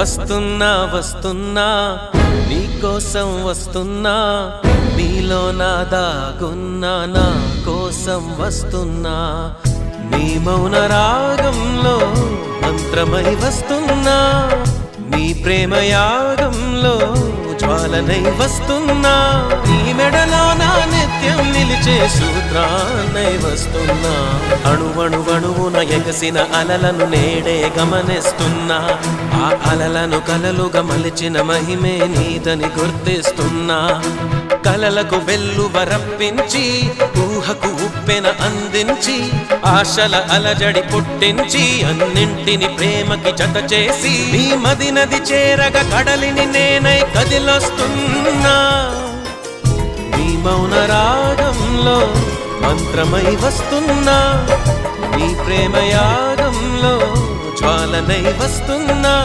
వస్తున్నా వస్తున్నా నీకోసం వస్తున్నా, నీలో నా దాగున్నా నా కోసం వస్తున్నా. నీ మౌన రాగంలో మంత్రమై వస్తున్నా, నీ ప్రేమ యాగంలో జ్వాలనై వస్తున్నా. నీ మెడలో నా నిత్యం నిలిచే సూత్రాన్నై వస్తున్నా. అణువణువణువున ఎగసిన అలలను నేడే గమనిస్తున్నా, ఆ అలలను కలలుగా మలిచిన మహిమే నీదని గుర్తిస్తున్నా. కలలకు వెల్లువ రప్పించి, ఊహకు ఉప్పెన అందించి, ఆశల అలజడి పుట్టించి, అన్నింటిని ప్రేమకి జత చేసి, నీ మది నది చేరగ కడలిని నేనై కదిలొస్తున్నా. నీ మౌన రాగంలో మంత్రమై వస్తున్నా, నీ ప్రేమ యాగంలో జ్వాలనై వస్తున్నా.